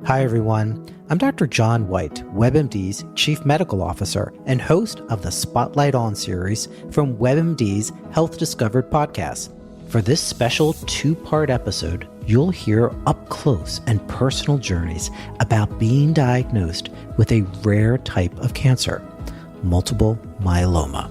Hi, everyone. I'm Dr. John White, WebMD's Chief Medical Officer and host of the Spotlight On series from WebMD's Health Discovered podcast. For this special two-part episode, you'll hear up close and personal journeys about being diagnosed with a rare type of cancer, multiple myeloma.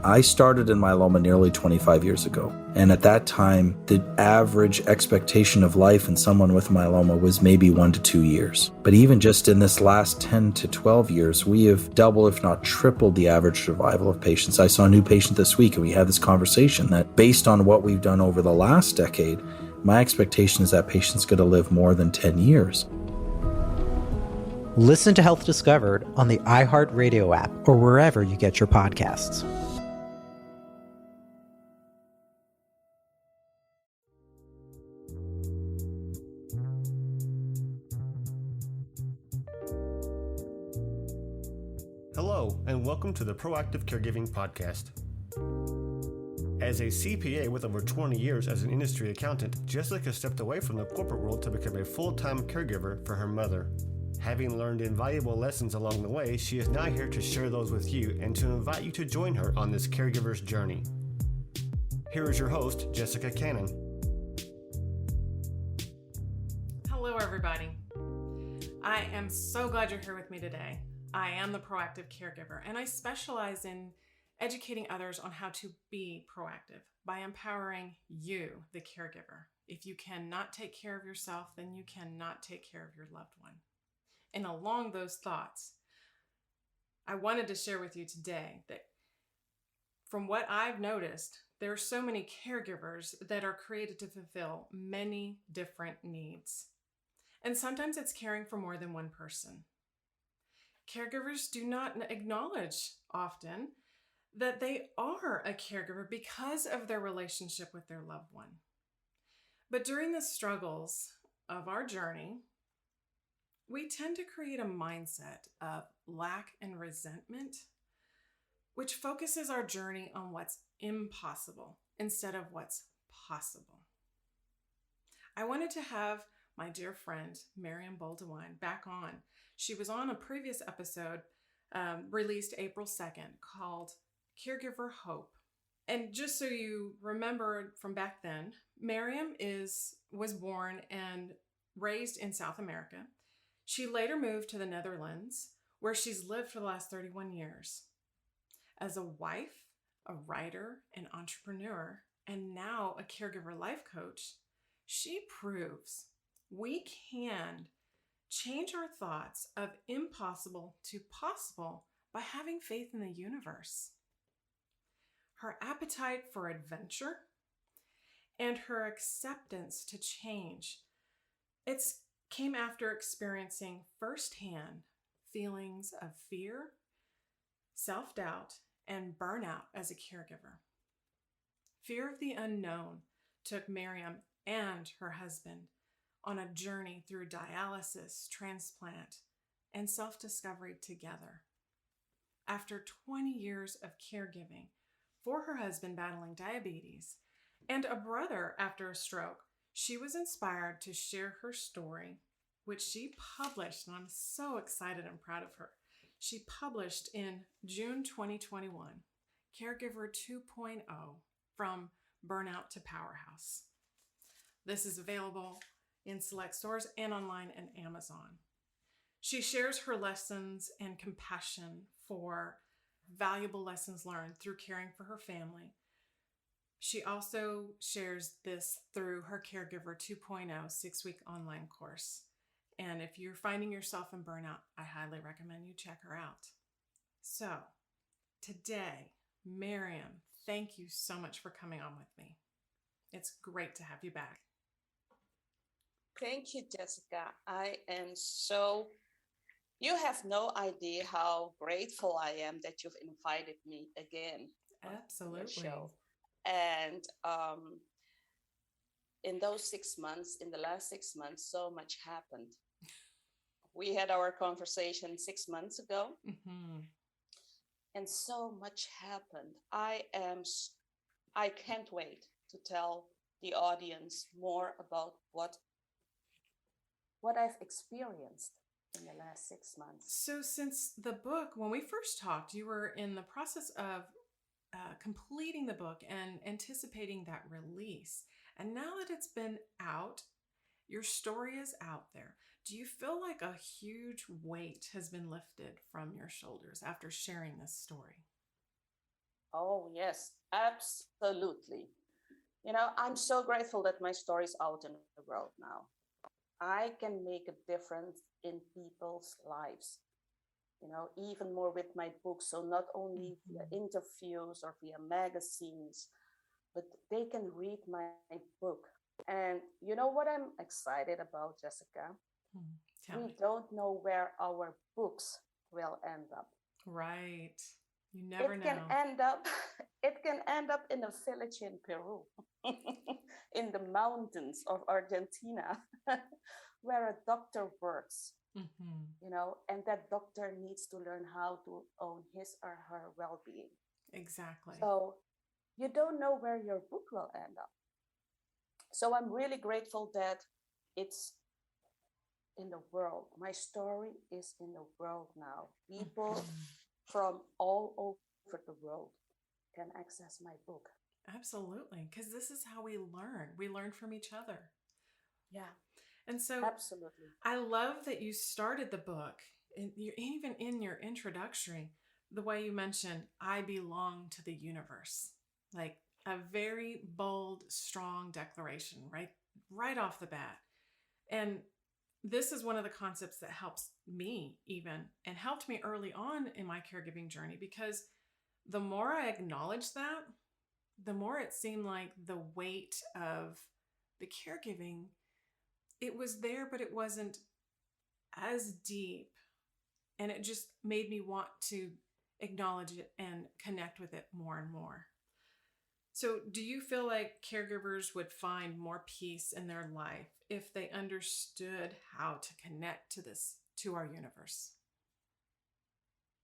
I started in myeloma nearly 25 years ago. And at that time, the average expectation of life in someone with myeloma was maybe 1 to 2 years. But even just in this last 10 to 12 years, we have doubled, if not tripled, the average survival of patients. I saw a new patient this week, and we had this conversation that based on what we've done over the last decade, my expectation is that patient's going to live more than 10 years. Listen to Health Discovered on the iHeartRadio app or wherever you get your podcasts. Hello, and welcome to the Proactive Caregiving Podcast. As a CPA with over 20 years as an industry accountant, Jessica stepped away from the corporate world to become a full-time caregiver for her mother. Having learned invaluable lessons along the way, she is now here to share those with you and to invite you to join her on this caregiver's journey. Here is your host, Jessica Cannon. Hello, everybody. I am so glad you're here with me today. I am the Proactive Caregiver, and I specialize in educating others on how to be proactive by empowering you, the caregiver. If you cannot take care of yourself, then you cannot take care of your loved one. And along those thoughts, I wanted to share with you today that from what I've noticed, there are so many caregivers that are created to fulfill many different needs. And sometimes it's caring for more than one person. Caregivers do not acknowledge often that they are a caregiver because of their relationship with their loved one. But during the struggles of our journey, we tend to create a mindset of lack and resentment, which focuses our journey on what's impossible instead of what's possible. I wanted to have my dear friend, Meriam Boldewijn, back on. She was on a previous episode released April 2nd called Caregiver Hope. And just so you remember from back then, Meriam was born and raised in South America. She later moved to the Netherlands, where she's lived for the last 31 years. As a wife, a writer, an entrepreneur, and now a caregiver life coach, she proves we can change our thoughts of impossible to possible by having faith in the universe. Her appetite for adventure and her acceptance to change, it came after experiencing firsthand feelings of fear, self-doubt, and burnout as a caregiver. Fear of the unknown took Meriam and her husband on a journey through dialysis, transplant, and self-discovery together. After 20 years of caregiving for her husband battling diabetes and a brother after a stroke, she was inspired to share her story, which she published, and I'm so excited and proud of her. She published in June 2021, Caregiver 2.0, From Burnout to Powerhouse. This is available in select stores and online and Amazon. She shares her lessons and compassion for valuable lessons learned through caring for her family. She also shares this through her Caregiver 2.0 6-week online course. And if you're finding yourself in burnout, I highly recommend you check her out. So today, Meriam, thank you so much for coming on with me. It's great to have you back. Thank you, Jessica. You have no idea how grateful I am that you've invited me again. Absolutely. On your show. And in the last 6 months, so much happened. We had our conversation 6 months ago, and so much happened. I can't wait to tell the audience more about what what I've experienced in the last 6 months. So since the book, when we first talked, you were in the process of completing the book and anticipating that release. And now that it's been out, your story is out there. Do you feel like a huge weight has been lifted from your shoulders after sharing this story? Oh, yes, absolutely. You know, I'm so grateful that my story is out in the world now. I can make a difference in people's lives, you know, even more with my book. So not only via interviews or via magazines, but they can read my book. And you know what I'm excited about, Jessica? We don't know where our books will end up. Right. You never It know. It can end up in a village in Peru, in the mountains of Argentina, where a doctor works, you know, and that doctor needs to learn how to own his or her well-being. Exactly. So you don't know where your book will end up. So I'm really grateful that it's in the world. My story is in the world now. People from all over the world can access my book. Absolutely. Because this is how we learn. We learn from each other. Yeah. And so absolutely. I love that you started the book, and even in your introductory, the way you mentioned, I belong to the universe. Like a very bold, strong declaration, right off the bat. And this is one of the concepts that helps me even, and helped me early on in my caregiving journey, because the more I acknowledged that, the more it seemed like the weight of the caregiving, it was there, but it wasn't as deep. And it just made me want to acknowledge it and connect with it more and more. So do you feel like caregivers would find more peace in their life if they understood how to connect to our universe?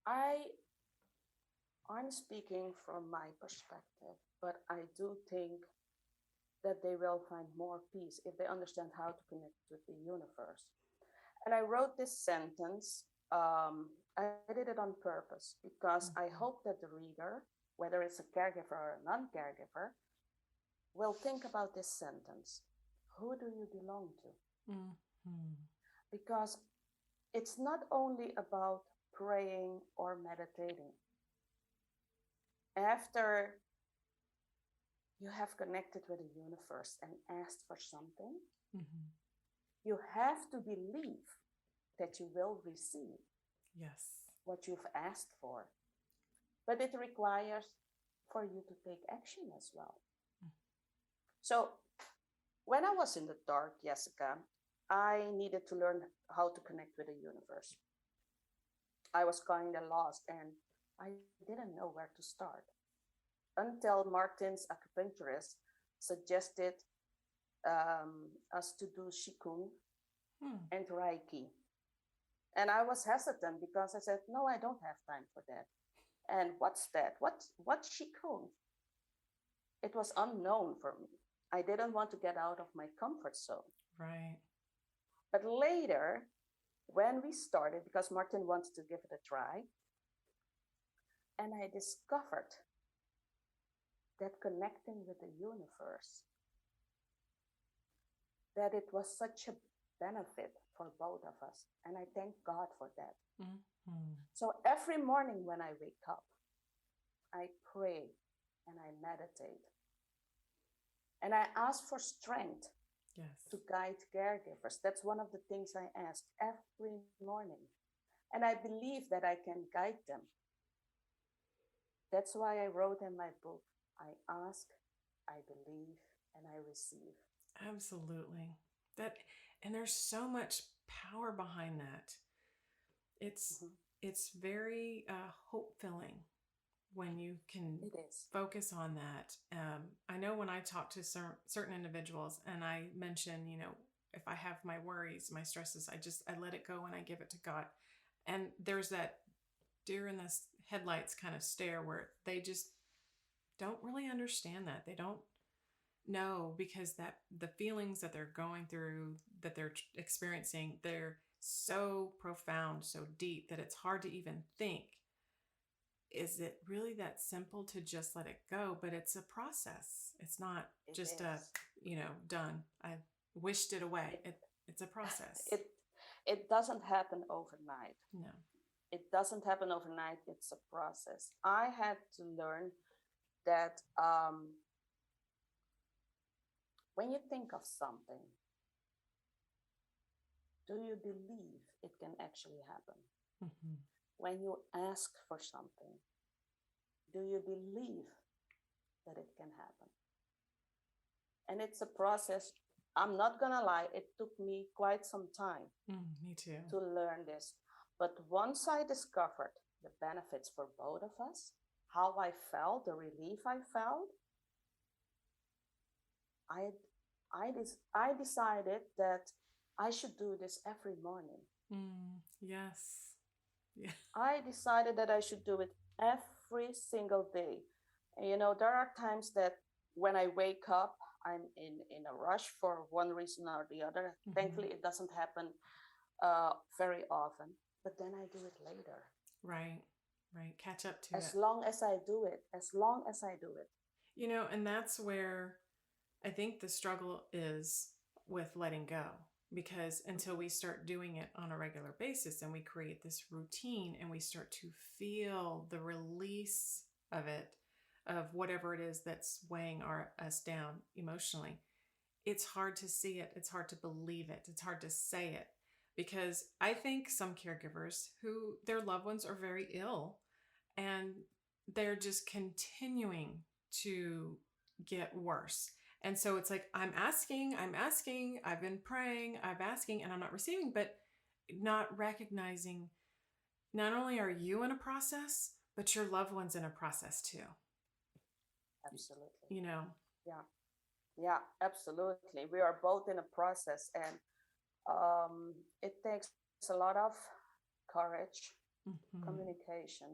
I'm speaking from my perspective, but I do think that they will find more peace if they understand how to connect with the universe. And I wrote this sentence. I did it on purpose because I hope that the reader, whether it's a caregiver or a non-caregiver, will think about this sentence. Who do you belong to? Because it's not only about praying or meditating. After you have connected with the universe and asked for something, you have to believe that you will receive what you've asked for. But it requires for you to take action as well. So when I was in the dark, Jessica, I needed to learn how to connect with the universe. I was kind of lost and I didn't know where to start until Martin's acupuncturist suggested us to do Qigong and Reiki. And I was hesitant because I said, no, I don't have time for that. And what's that? What's Qigong? It was unknown for me. I didn't want to get out of my comfort zone. Right. But later, when we started, because Martin wanted to give it a try, and I discovered that connecting with the universe, that it was such a benefit for both of us. And I thank God for that. So every morning when I wake up, I pray and I meditate. And I ask for strength to guide caregivers. That's one of the things I ask every morning. And I believe that I can guide them. That's why I wrote in my book, I ask, I believe, and I receive. Absolutely. And there's so much power behind that. It's very hope-filling when you can focus on that. I know when I talk to certain individuals and I mention, if I have my worries, my stresses, I let it go and I give it to God. And there's that deer in the headlights kind of stare where they just don't really understand that. They don't No, because that the feelings that they're going through, that they're experiencing, they're so profound, so deep that it's hard to even think, is it really that simple to just let it go? But it's a process. It's not It just a, is. done. I wished it away. It It's a process. it it doesn't happen overnight. No. It doesn't happen overnight. It's a process. I had to learn that when you think of something, do you believe it can actually happen? Mm-hmm. When you ask for something, do you believe that it can happen? And it's a process. I'm not gonna lie, it took me quite some time Me too. to learn this. But once I discovered the benefits for both of us, how I felt, the relief I felt, I decided that I should do this every morning. Yes. Yeah. I decided that I should do it every single day. And, there are times that when I wake up, I'm in a rush for one reason or the other. Mm-hmm. Thankfully, it doesn't happen very often, but then I do it later. Right. Right. Catch up to As it. long as I do it, as long as I do it. And that's where I think the struggle is with letting go, because until we start doing it on a regular basis and we create this routine and we start to feel the release of it, of whatever it is that's weighing us down emotionally, it's hard to see it. It's hard to believe it. It's hard to say it, because I think some caregivers who their loved ones are very ill and they're just continuing to get worse. And so it's like, I'm asking, I've been praying, I'm asking, and I'm not receiving, but not recognizing not only are you in a process, but your loved one's in a process too. Absolutely. Yeah. Yeah, absolutely. We are both in a process, and it takes a lot of courage, Mm-hmm. communication,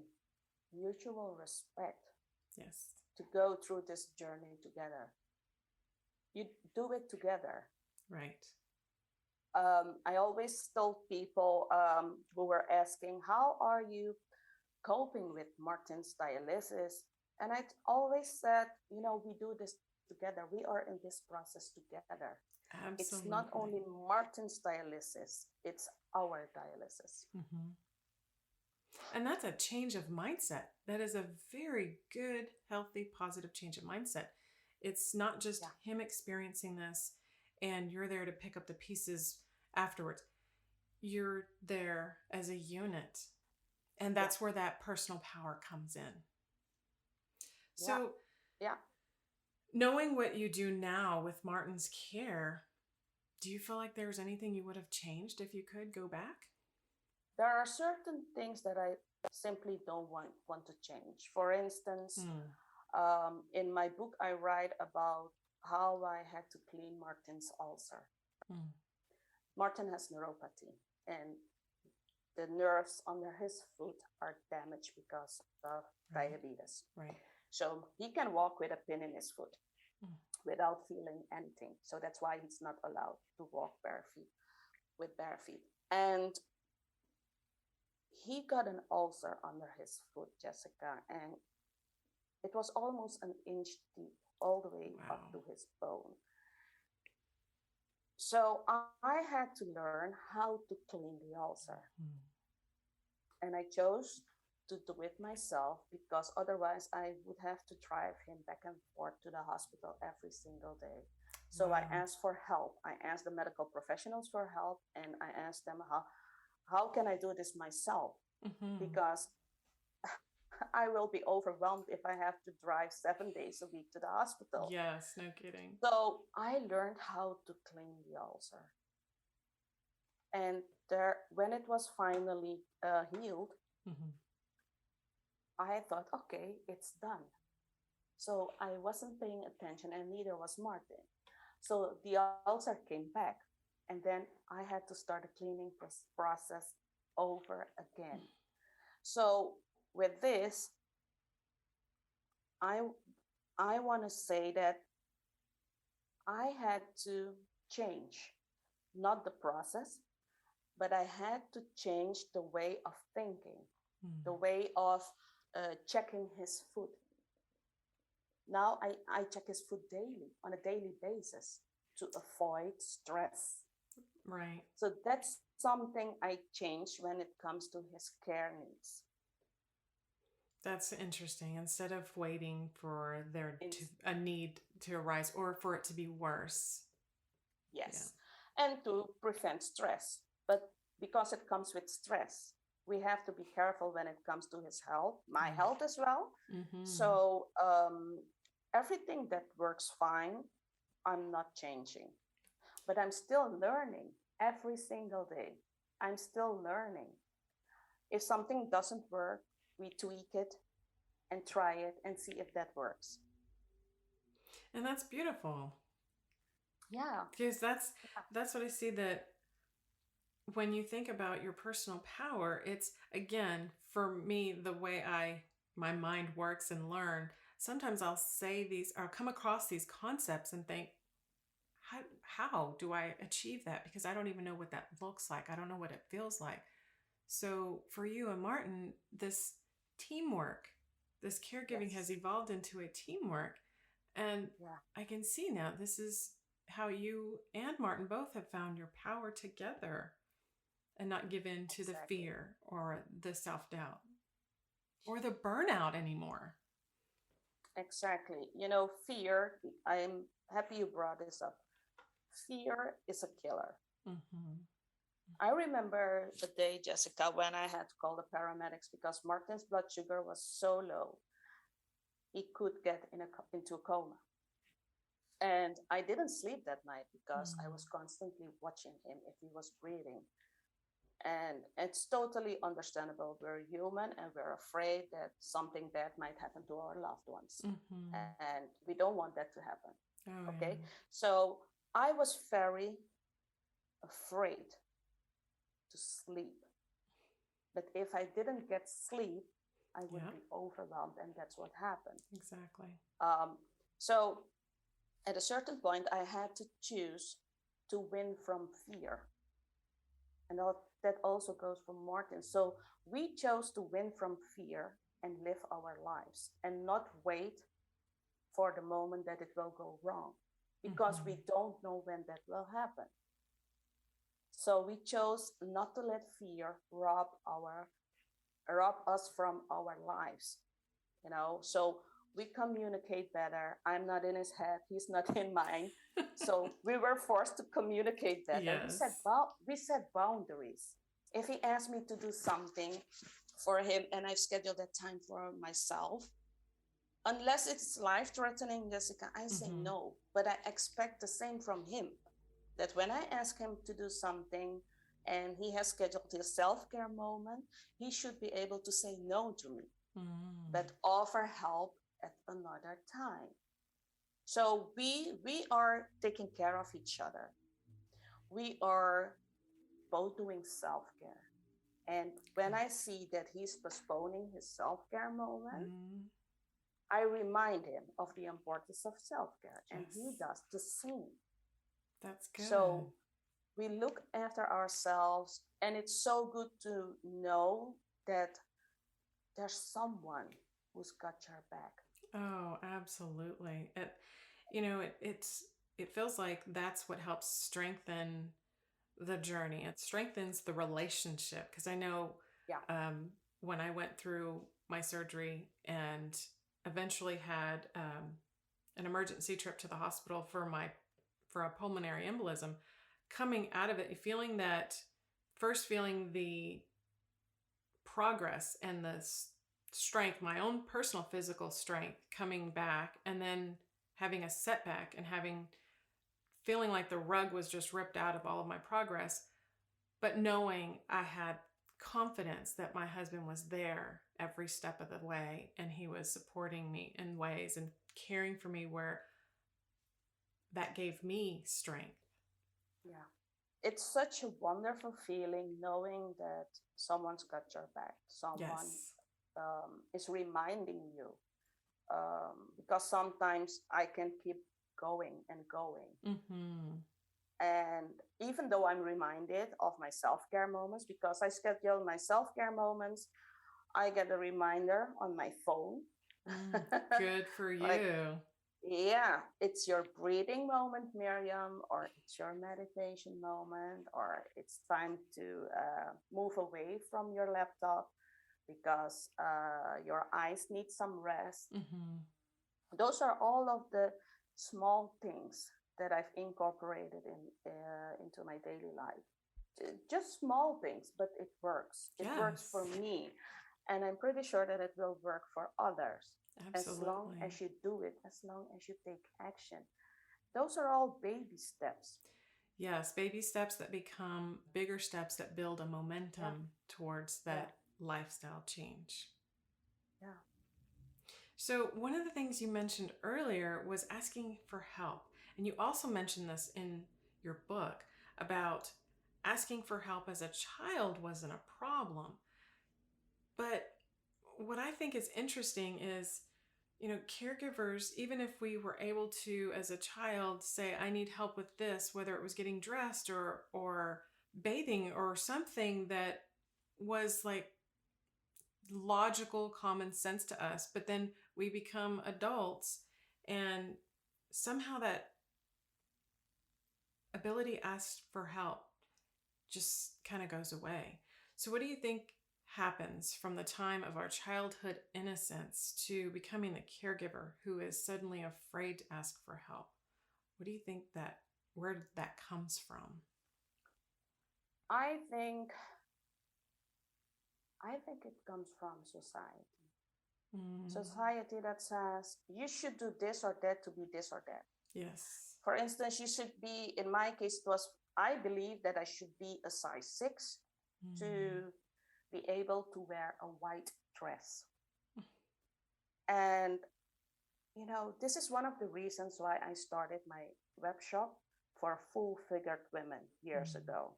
mutual respect. Yes. To go through this journey together. You do it together. Right. I always told people who were asking, how are you coping with Martin's dialysis? And I always said, we do this together. We are in this process together. Absolutely. It's not only Martin's dialysis, it's our dialysis. Mm-hmm. And that's a change of mindset. That is a very good, healthy, positive change of mindset. It's not just him experiencing this and you're there to pick up the pieces afterwards. You're there as a unit. And that's where that personal power comes in. So, knowing what you do now with Martin's care, do you feel like there's anything you would have changed if you could go back? There are certain things that I simply don't want to change. For instance, in my book, I write about how I had to clean Martin's ulcer. Martin has neuropathy, and the nerves under his foot are damaged because of diabetes. Right. So he can walk with a pin in his foot without feeling anything. So that's why he's not allowed to walk with bare feet. And he got an ulcer under his foot, Jessica, and it was almost an inch deep, all the way up to his bone. So I had to learn how to clean the ulcer. And I chose to do it myself, because otherwise I would have to drive him back and forth to the hospital every single day. So I asked for help. I asked the medical professionals for help, and I asked them, how can I do this myself? Because I will be overwhelmed if I have to drive 7 days a week to the hospital. Yes, no kidding. So I learned how to clean the ulcer. And when it was finally healed, I thought, okay, it's done. So I wasn't paying attention, and neither was Martin. So the ulcer came back, and then I had to start a cleaning process over again. So with this, I want to say that I had to change, not the process, but I had to change the way of thinking, the way of checking his food. Now I check his food daily, on a daily basis, to avoid stress. Right. So that's something I changed when it comes to his care needs. That's interesting. Instead of waiting for a need to arise or for it to be worse. Yes. Yeah. And to prevent stress. But because it comes with stress, we have to be careful when it comes to his health, my health as well. Mm-hmm. So everything that works fine, I'm not changing. But I'm still learning every single day. I'm still learning. If something doesn't work, we tweak it and try it and see if that works. And that's beautiful. Yeah. Because that's what I see, that when you think about your personal power, it's, again, for me, the way my mind works and learn, sometimes I'll come across these concepts and think, how do I achieve that? Because I don't even know what that looks like. I don't know what it feels like. So for you and Martin, this teamwork, this caregiving has evolved into a teamwork. And I can see now this is how you and Martin both have found your power together and not give in to the fear or the self-doubt or the burnout anymore. Exactly. Fear, I'm happy you brought this up. Fear is a killer. Mm-hmm. I remember the day, Jessica, when I had to call the paramedics because Martin's blood sugar was so low, he could get into a coma. And I didn't sleep that night because I was constantly watching him if he was breathing. And it's totally understandable. We're human and we're afraid that something bad might happen to our loved ones. Mm-hmm. And we don't want that to happen. Oh, okay. Yeah. So I was very afraid to sleep. But if I didn't get sleep, I would be overwhelmed. And that's what happened. Exactly. So at a certain point, I had to choose to win from fear. And that also goes for Martin. So we chose to win from fear and live our lives and not wait for the moment that it will go wrong, because we don't know when that will happen. So we chose not to let fear rob us from our lives, so we communicate better. I'm not in his head, he's not in mine. So we were forced to communicate better. Yes. We set boundaries. If he asked me to do something for him and I've scheduled that time for myself, unless it's life-threatening, Jessica, I say no. But I expect the same from him, that when I ask him to do something and he has scheduled his self-care moment, he should be able to say no to me, but offer help at another time. So we are taking care of each other. We are both doing self-care. And when I see that he's postponing his self-care moment, I remind him of the importance of self-care. Yes. And he does the same. That's good. So we look after ourselves, and it's so good to know that there's someone who's got your back. Oh, absolutely. It feels like that's what helps strengthen the journey. It strengthens the relationship, because I know when I went through my surgery and eventually had an emergency trip to the hospital for a pulmonary embolism, coming out of it, feeling the progress and the strength, my own personal physical strength coming back, and then having a setback and feeling like the rug was just ripped out of all of my progress, but knowing I had confidence that my husband was there every step of the way, and he was supporting me in ways and caring for me where that gave me strength. Yeah. It's such a wonderful feeling knowing that someone's got your back. Someone is reminding you. Because sometimes I can keep going and going. Mm-hmm. And even though I'm reminded of my self-care moments, because I schedule my self-care moments, I get a reminder on my phone. Good for you. Like, yeah, it's your breathing moment, Meriam, or it's your meditation moment, or it's time to move away from your laptop because your eyes need some rest. Mm-hmm. Those are all of the small things that I've incorporated into my daily life. Just small things, but it works. It works for me. And I'm pretty sure that it will work for others. Absolutely. As long as you do it, as long as you take action. Those are all baby steps. Yes, baby steps that become bigger steps that build a momentum towards that lifestyle change. Yeah. So one of the things you mentioned earlier was asking for help. And you also mentioned this in your book about asking for help as a child wasn't a problem. But what I think is interesting is, caregivers, even if we were able to, as a child, say, I need help with this, whether it was getting dressed or bathing or something that was like logical common sense to us, but then we become adults and somehow that ability to ask for help just kind of goes away. So what do you think happens from the time of our childhood innocence to becoming the caregiver who is suddenly afraid to ask for help? What do you think where that comes from? I think it comes from society. Society that says you should do this or that to be this or that. Yes. For instance, you should be, in my case, I believe that I should be a size 6 to be able to wear a white dress. And, this is one of the reasons why I started my web shop for full-figured women years ago.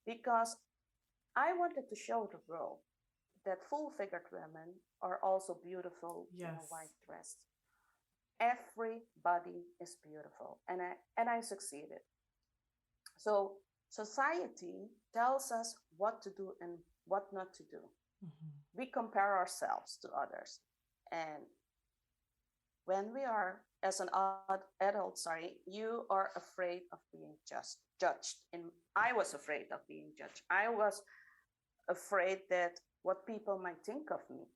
Because I wanted to show the world that full-figured women are also beautiful in a white dress. Everybody is beautiful, and I succeeded. So society tells us what to do and what not to do. We compare ourselves to others, and when we are as an adult, you are afraid of being judged. And I was afraid of being judged. I was afraid that what people might think of me.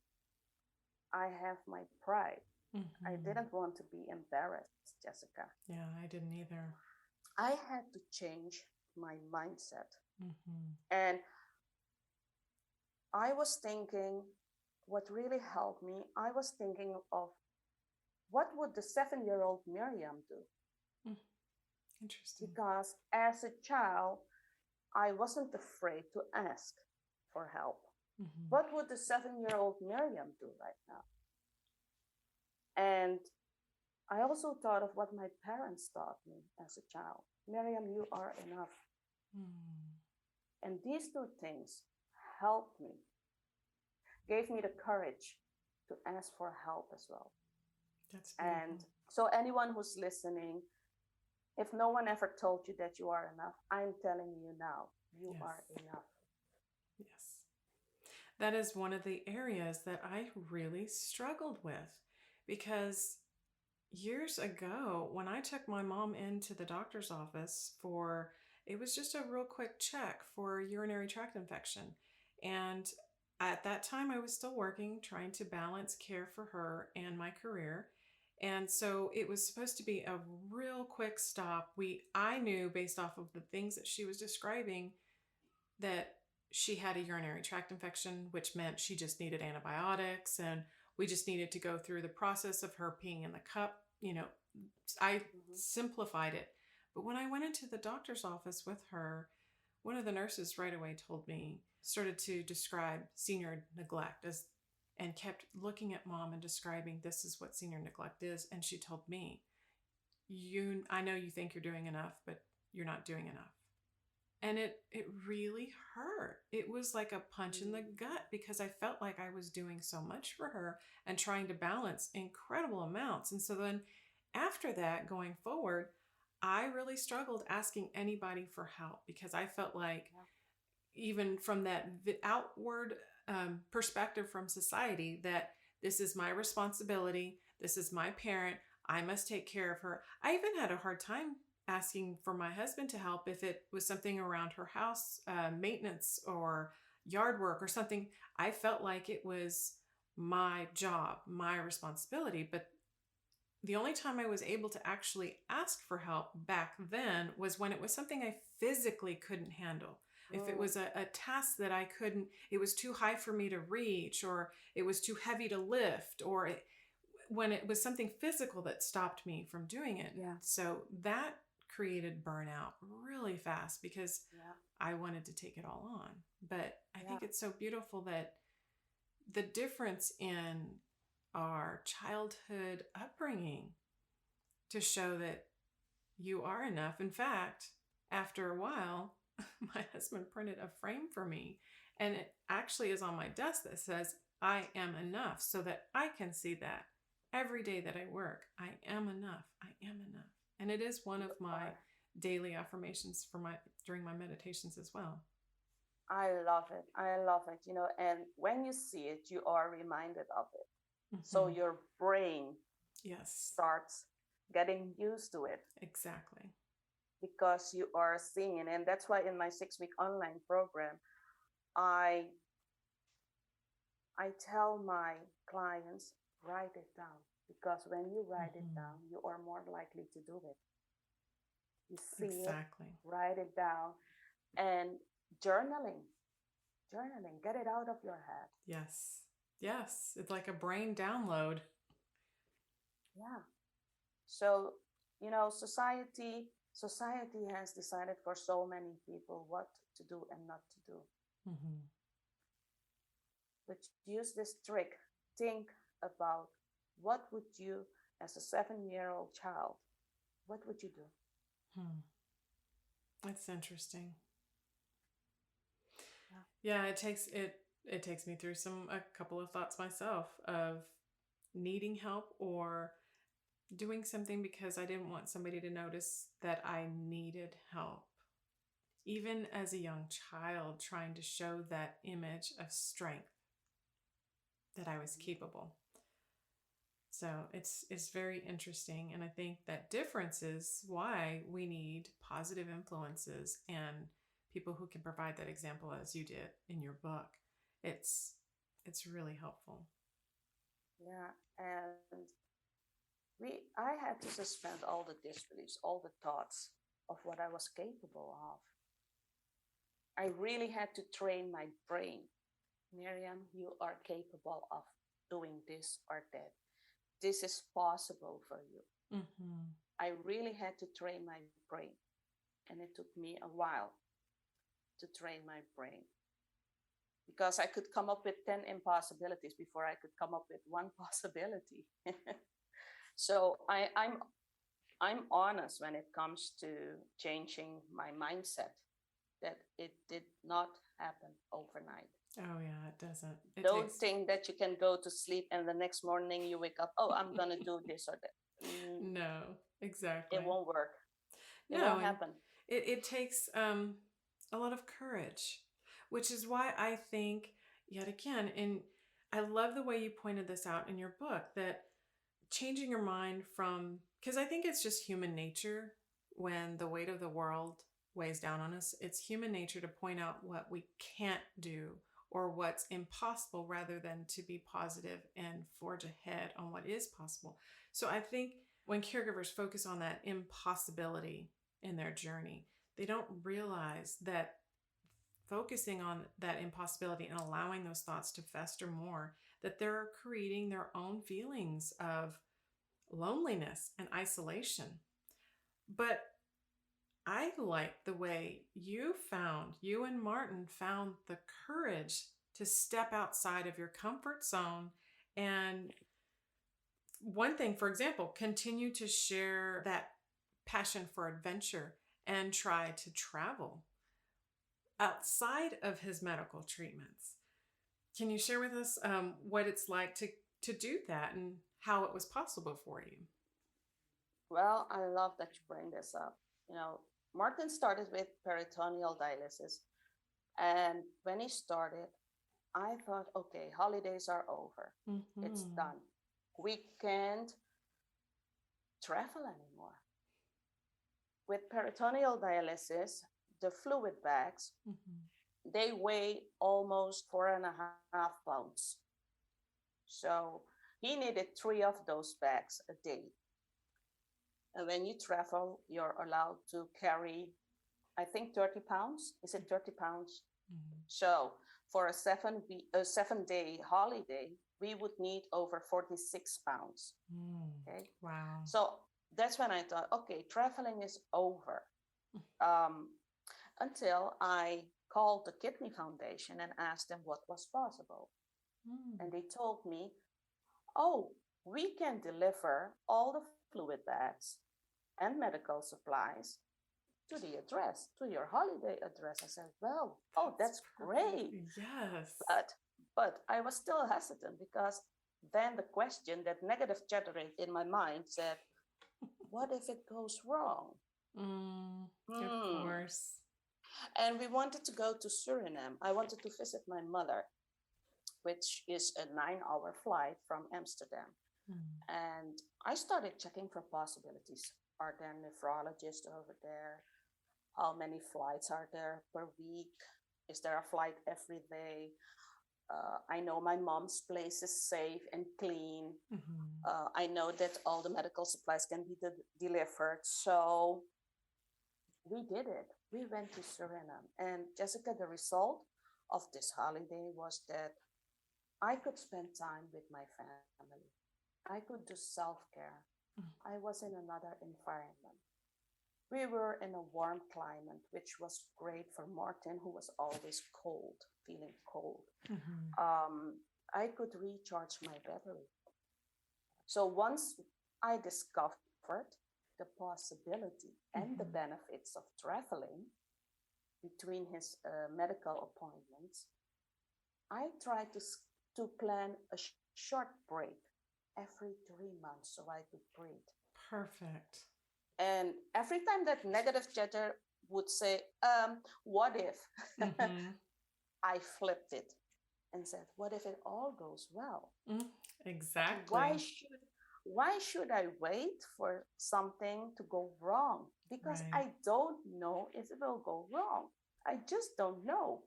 I have my pride. I didn't want to be embarrassed, Jessica. Yeah, I didn't either. I had to change my mindset. And I was thinking, what really helped me, I was thinking of what would the 7-year-old Meriam do? Interesting. Because as a child, I wasn't afraid to ask for help. What would the 7-year-old Meriam do right now? And I also thought of what my parents taught me as a child. Meriam, you are enough. And these two things helped me, gave me the courage to ask for help as well. That's beautiful. And so anyone who's listening, if no one ever told you that you are enough, I'm telling you now, you are enough. Yes. That is one of the areas that I really struggled with, because years ago, when I took my mom into the doctor's office it was just a real quick check for urinary tract infection. And at that time, I was still working, trying to balance care for her and my career. And so it was supposed to be a real quick stop. I knew based off of the things that she was describing that she had a urinary tract infection, which meant she just needed antibiotics, and we just needed to go through the process of her peeing in the cup. I simplified it. But when I went into the doctor's office with her, one of the nurses right away started to describe senior neglect and kept looking at mom and describing, this is what senior neglect is. And she told me, I know you think you're doing enough, but you're not doing enough. And it really hurt. It was like a punch in the gut, because I felt like I was doing so much for her and trying to balance incredible amounts. And so then after that, going forward, I really struggled asking anybody for help because I felt like even from that outward perspective from society that this is my responsibility, this is my parent, I must take care of her. I even had a hard time asking for my husband to help if it was something around her house, maintenance or yard work or something. I felt like it was my job, my responsibility. But the only time I was able to actually ask for help back then was when it was something I physically couldn't handle. If it was a task that I couldn't, it was too high for me to reach, or it was too heavy to lift, or when it was something physical that stopped me from doing it. Yeah. So that created burnout really fast because Yeah. I wanted to take it all on. But I think it's so beautiful that the difference in our childhood upbringing to show that you are enough. In fact, after a while, my husband printed a frame for me, and it actually is on my desk that says, I am enough, so that I can see that every day that I work. I am enough. I am enough. And it is one of my daily affirmations during my meditations as well. I love it. I love it. And when you see it, you are reminded of it. Mm-hmm. So your brain starts getting used to it. Exactly. Because you are seeing it. And that's why in my 6-week online program, I tell my clients, write it down. Because when you write it down, you are more likely to do it. You see it, write it down, and journaling, get it out of your head. Yes, it's like a brain download. Yeah. So, society has decided for so many people what to do and not to do. Mm-hmm. But use this trick. Think about what would you, as a 7-year-old child, what would you do? That's interesting. Yeah, it takes me through a couple of thoughts myself of needing help or doing something because I didn't want somebody to notice that I needed help. Even as a young child, trying to show that image of strength that I was capable. So it's very interesting. And I think that difference is why we need positive influences and people who can provide that example as you did in your book. It's really helpful. Yeah. And I had to suspend all the disbeliefs, all the thoughts of what I was capable of. I really had to train my brain. Meriam, you are capable of doing this or that. This is possible for you. Mm-hmm. I really had to train my brain. And it took me a while to train my brain. Because I could come up with 10 impossibilities before I could come up with one possibility. So I'm honest when it comes to changing my mindset, that it did not happen overnight. Oh yeah, it doesn't. Don't think that you can go to sleep and the next morning you wake up, oh, I'm going to do this or that. No, exactly. It won't work. It No, won't happen. It takes a lot of courage, which is why I think, yet again, and I love the way you pointed this out in your book, that changing your mind because I think it's just human nature when the weight of the world weighs down on us. It's human nature to point out what we can't do or what's impossible rather than to be positive and forge ahead on what is possible. So I think when caregivers focus on that impossibility in their journey, they don't realize that focusing on that impossibility and allowing those thoughts to fester more, that they're creating their own feelings of loneliness and isolation. But I like the way you and Martin found the courage to step outside of your comfort zone. And one thing, for example, continue to share that passion for adventure and try to travel outside of his medical treatments. Can you share with us what it's like to do that and how it was possible for you? Well, I love that you bring this up. You know, Martin started with peritoneal dialysis. And when he started, I thought, okay, holidays are over. It's Mm-hmm. done. We can't travel anymore. With peritoneal dialysis, the fluid bags, Mm-hmm. they weigh almost 4.5 pounds. So he needed 3 of those bags a day. And when you travel, you're allowed to carry, I think, 30 pounds. Is it 30 pounds? Mm-hmm. So for a 7-day holiday, we would need over 46 pounds. Okay. Wow. So that's when I thought, okay, traveling is over. Um, until I called the Kidney Foundation and asked them what was possible. Mm. And they told me, oh, we can deliver all the fluid bags and medical supplies to the address, to your holiday address. I said, well, oh, that's great. Yes. But I was still hesitant because then the question that negative generated in my mind said, what if it goes wrong? Of course. And we wanted to go to Suriname. I wanted to visit my mother, which is a 9-hour flight from Amsterdam. And I started checking for possibilities. Are there nephrologists over there? How many flights are there per week? Is there a flight every day? I know my mom's place is safe and clean. I know that all the medical supplies can be delivered. So we did it. We went to Suriname. And Jessica, the result of this holiday was that I could spend time with my family. I could do self-care. I was in another environment. We were in a warm climate, which was great for Martin, who was always cold, feeling cold. I could recharge my battery. So once I discovered the possibility and the benefits of traveling between his medical appointments, I tried to plan a short break every 3 months so I could breathe. Perfect. And every time that negative chatter would say, what if? I flipped it and said, what if it all goes well? Exactly. Why should I wait for something to go wrong? Because Right. I don't know if it will go wrong. I just don't know.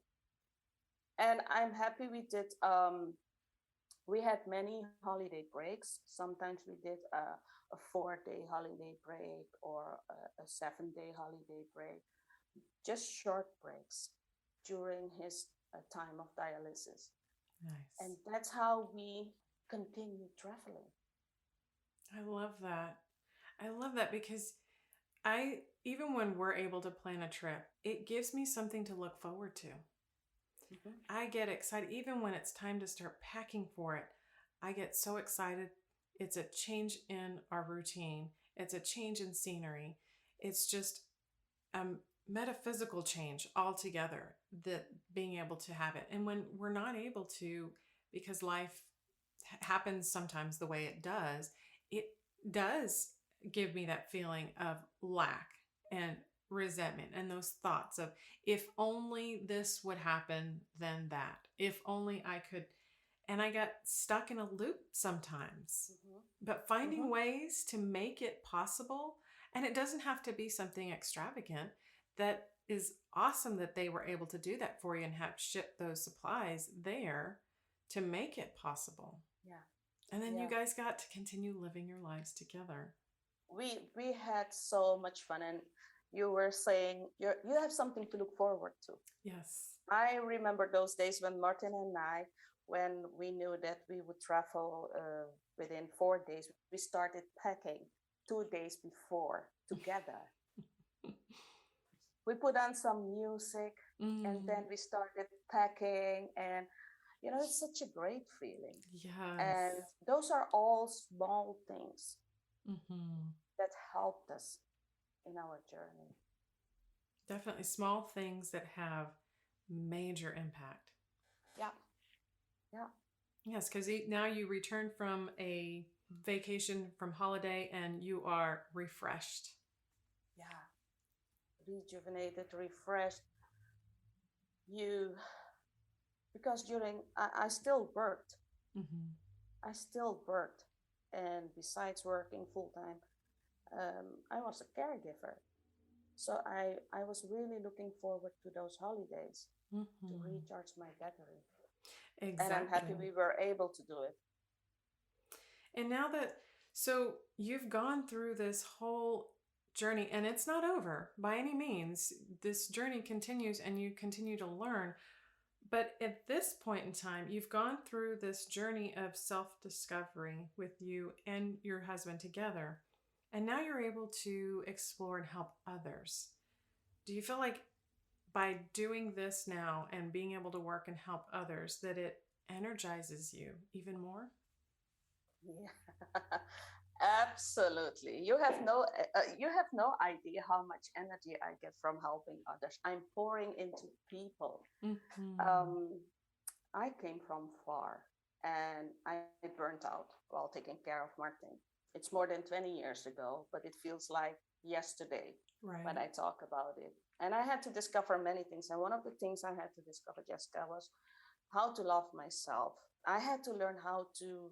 And I'm happy we did. We had many holiday breaks. Sometimes we did a 4-day holiday break or a 7-day holiday break. Just short breaks during his time of dialysis. Nice. And that's how we continue traveling. I love that. I love that because even when we're able to plan a trip, it gives me something to look forward to. I get excited even when it's time to start packing for it. I get so excited. It's a change in our routine. It's a change in scenery. It's just a metaphysical change altogether, that being able to have it. And when we're not able to, because life happens sometimes the way it does give me that feeling of lack and resentment and those thoughts of, if only this would happen, then that. If only I could. And I got stuck in a loop sometimes. But finding ways to make it possible, and it doesn't have to be something extravagant. That is awesome that they were able to do that for you and have shipped those supplies there to make it possible. Yeah. And then you guys got to continue living your lives together. We had so much fun, and you were saying you have something to look forward to. Yes. I remember those days when Martin and I, when we knew that we would travel within 4 days, we started packing 2 days before together. We put on some music and then we started packing, and it's such a great feeling. Yes. And those are all small things that helped us in our journey. Definitely small things that have major impact. Yeah. Yeah. Yes, because now you return from a vacation from holiday and you are refreshed. Yeah, rejuvenated, refreshed. Because I still worked. Mm-hmm. I still worked. And besides working full time, I was a caregiver. So I was really looking forward to those holidays to recharge my battery. Exactly. And I'm happy we were able to do it. And now so you've gone through this whole journey, and it's not over by any means. This journey continues and you continue to learn. But at this point in time, you've gone through this journey of self-discovery with you and your husband together. And now you're able to explore and help others. Do you feel like by doing this now and being able to work and help others that it energizes you even more? Yeah, absolutely. You have no idea how much energy I get from helping others. I'm pouring into people. I came from far and I burned out while taking care of Martin. It's more than 20 years ago, but it feels like yesterday when I talk about it. And I had to discover many things. And one of the things I had to discover, Jessica, was how to love myself. I had to learn how to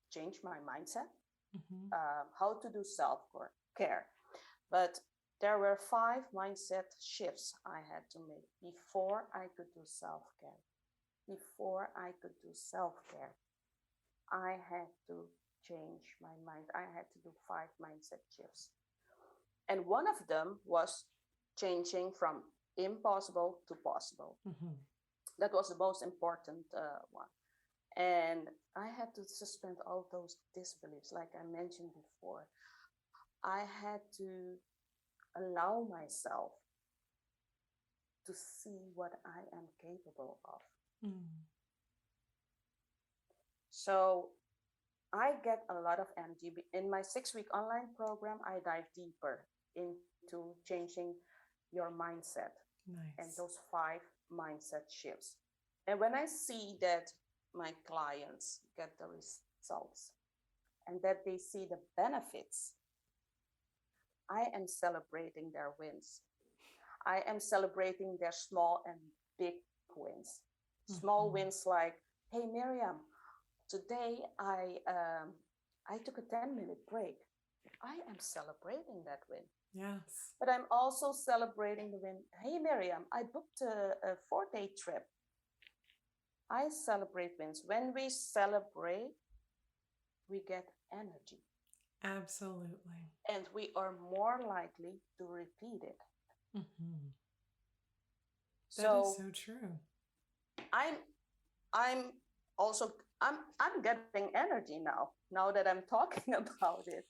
change my mindset, how to do self-care. But there were 5 mindset shifts I had to make before I could do self-care. Before I could do self-care, I had to change my mind. I had to do 5 mindset shifts. And one of them was changing from impossible to possible. That was the most important one. And I had to suspend all those disbeliefs, like I mentioned before. I had to allow myself to see what I am capable of. So I get a lot of energy. In my 6-week online program, I dive deeper into changing your mindset. And those 5 mindset shifts. And when I see that my clients get the results and that they see the benefits, I am celebrating their wins. I am celebrating their small and big wins. Small wins like, hey, Meriam, today I took a 10-minute break. I am celebrating that win. Yes. But I'm also celebrating the win. Hey, Meriam, I booked a 4-day trip. I celebrate wins. When we celebrate, we get energy. Absolutely. And we are more likely to repeat it. That is so true. I'm also getting energy now that I'm talking about it.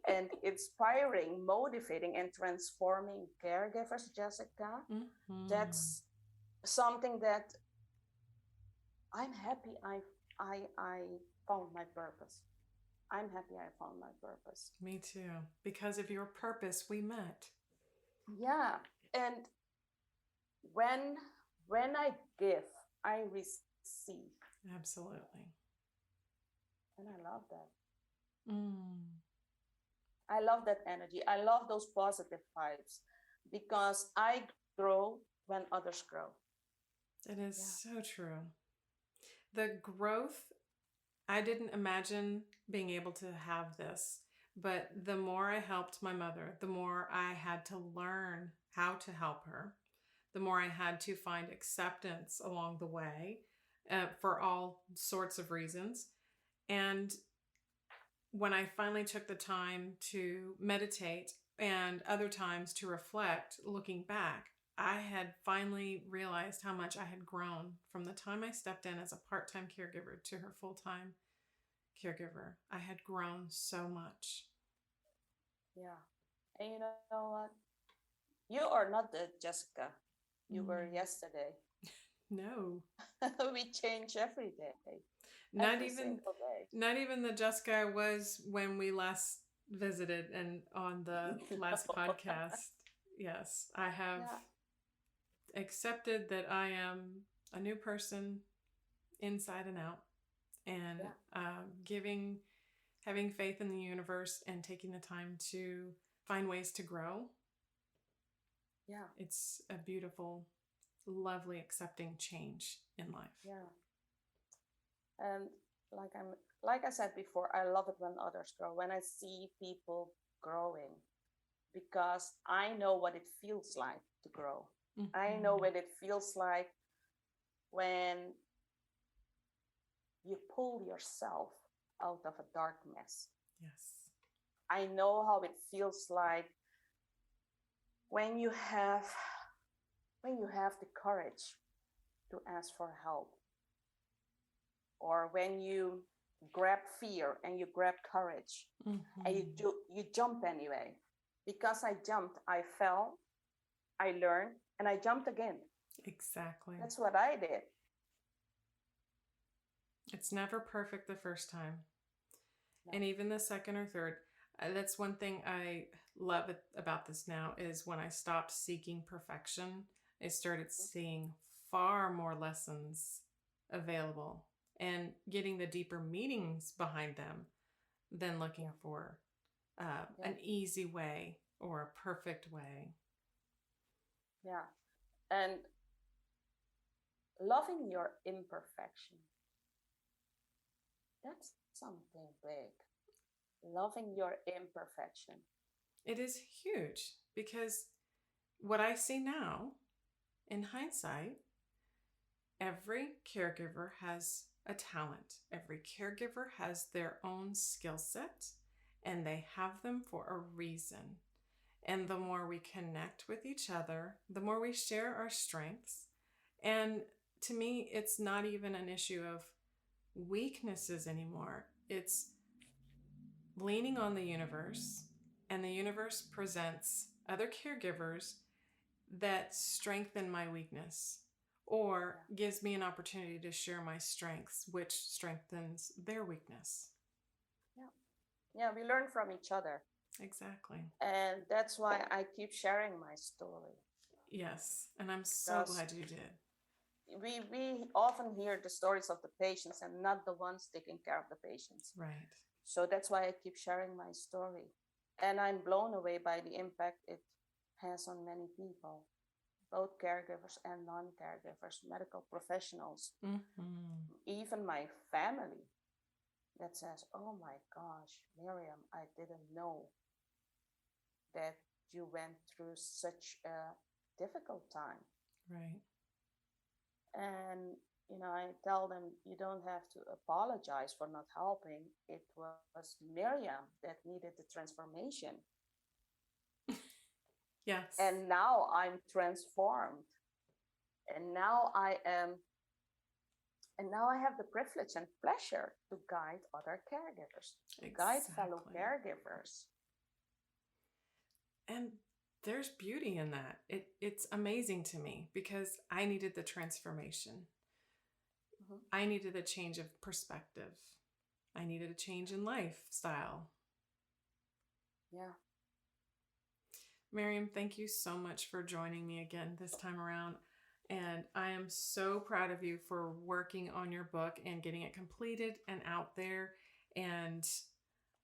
And inspiring, motivating, and transforming caregivers, Jessica. That's something that I'm happy I found my purpose. I'm happy I found my purpose. Me too. Because of your purpose, we met. Yeah. And when I give, I receive. Absolutely. And I love that. I love that energy. I love those positive vibes because I grow when others grow. It is so true. The growth, I didn't imagine being able to have this, but the more I helped my mother, the more I had to learn how to help her, the more I had to find acceptance along the way for all sorts of reasons. And when I finally took the time to meditate and other times to reflect, looking back, I had finally realized how much I had grown from the time I stepped in as a part-time caregiver to her full-time caregiver. I had grown so much. Yeah. And you know what? You are not the Jessica you were yesterday. No. We change every day. Not even the Jessica I was when we last visited and on the last podcast. Yes, I have accepted that I am a new person inside and out, and giving having faith in the universe and taking the time to find ways to grow. Yeah. It's a beautiful, lovely, accepting change in life. Yeah. And like I said before, I love it when others grow, when I see people growing, because I know what it feels like to grow. Mm-hmm. I know what it feels like when you pull yourself out of a dark mess. Yes. I know how it feels like when you have the courage to ask for help, or when you grab fear and you grab courage, Mm-hmm. and you jump anyway. Because I jumped, I fell, I learned, and I jumped again. Exactly. That's what I did. It's never perfect the first time. No. And even the second or third. That's one thing I love about this now, is when I stopped seeking perfection, I started seeing far more lessons available and getting the deeper meanings behind them than looking for an easy way or a perfect way. Yeah. And loving your imperfection, that's something big. Loving your imperfection. It is huge, because what I see now, in hindsight, every caregiver has a talent. Every caregiver has their own skill set, and they have them for a reason. And the more we connect with each other, the more we share our strengths. And to me, it's not even an issue of weaknesses anymore. It's leaning on the universe, and the universe presents other caregivers that strengthen my weakness, or gives me an opportunity to share my strengths, which strengthens their weakness. Yeah, we learn from each other. Exactly. And that's why I keep sharing my story. Yes, and I'm so glad you did. We often hear the stories of the patients and not the ones taking care of the patients. Right. So that's why I keep sharing my story. And I'm blown away by the impact it has on many people, both caregivers and non-caregivers, medical professionals, even my family, that says, oh my gosh, Meriam, I didn't know that you went through such a difficult time. Right. And, I tell them, you don't have to apologize for not helping. It was Meriam that needed the transformation. Yes. And now I'm transformed. And now I have the privilege and pleasure to guide other caregivers, to guide fellow caregivers. And there's beauty in that. It's amazing to me, because I needed the transformation. I needed a change of perspective. I needed a change in lifestyle. Yeah. Meriam, thank you so much for joining me again this time around. And I am so proud of you for working on your book and getting it completed and out there. And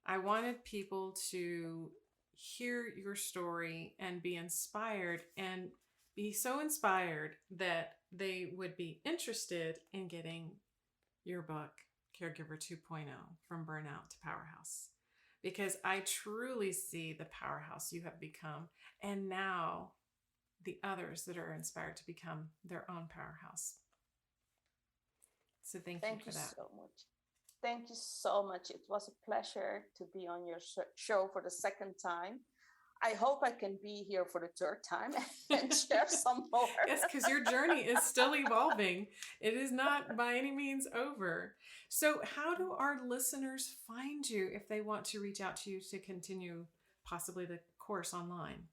I wanted people to hear your story and be inspired, and be so inspired that they would be interested in getting your book, Caregiver 2.0, From Burnout to Powerhouse. Because I truly see the powerhouse you have become, and now the others that are inspired to become their own powerhouse. So thank you for that. Thank you so much. Thank you so much. It was a pleasure to be on your show for the second time. I hope I can be here for the third time and share some more. Yes, because your journey is still evolving. It is not by any means over. So how do our listeners find you if they want to reach out to you to continue possibly the course online?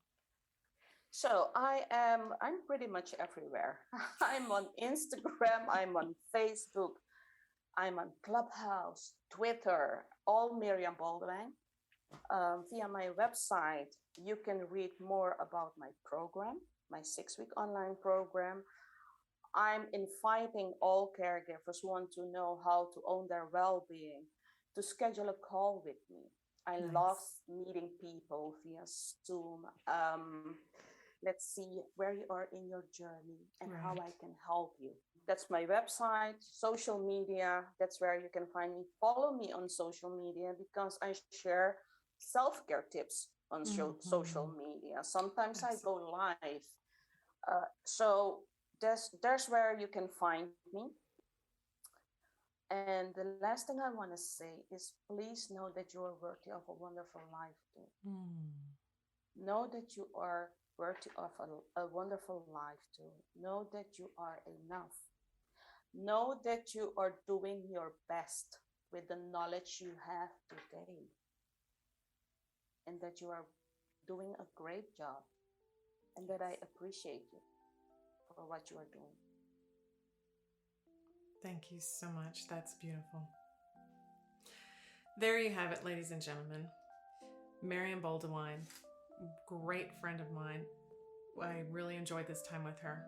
So I'm pretty much everywhere. I'm on Instagram, I'm on Facebook, I'm on Clubhouse, Twitter, all Meriam Boldewijn. Via my website, you can read more about my program, my 6-week online program. I'm inviting all caregivers who want to know how to own their well-being to schedule a call with me. I love meeting people via Zoom. Let's see where you are in your journey and how I can help you. That's my website, social media. That's where you can find me. Follow me on social media because I share self-care tips on social media. Sometimes I go live. So there's where you can find me. And the last thing I want to say is please know that you are worthy of a wonderful life too. Know that you are worthy of a wonderful life too. Know that you are enough. Know that you are doing your best with the knowledge you have today. And that you are doing a great job. And that I appreciate you for what you are doing. Thank you so much. That's beautiful. There you have it, ladies and gentlemen. Meriam Boldewijn, great friend of mine. I really enjoyed this time with her.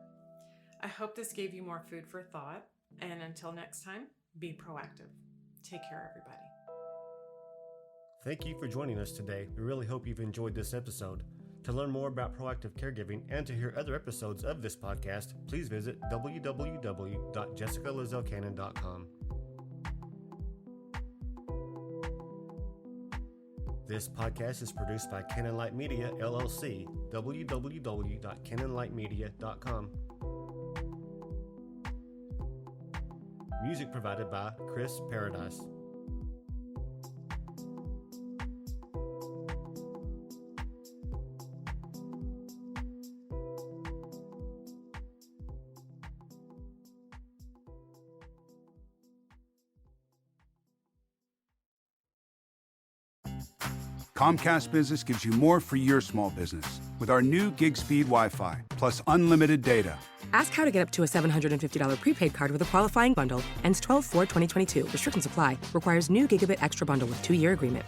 I hope this gave you more food for thought. And until next time, be proactive. Take care, everybody. Thank you for joining us today. We really hope you've enjoyed this episode. To learn more about proactive caregiving and to hear other episodes of this podcast, please visit www.jessicalazelcannon.com. This podcast is produced by Cannon Light Media, LLC, www.cannonlightmedia.com. Music provided by Chris Paradise. Comcast Business gives you more for your small business with our new gig speed Wi-Fi plus unlimited data. Ask how to get up to a $750 prepaid card with a qualifying bundle. Ends 12/4/2022. Restrictions apply. Requires new gigabit extra bundle with 2-year agreement.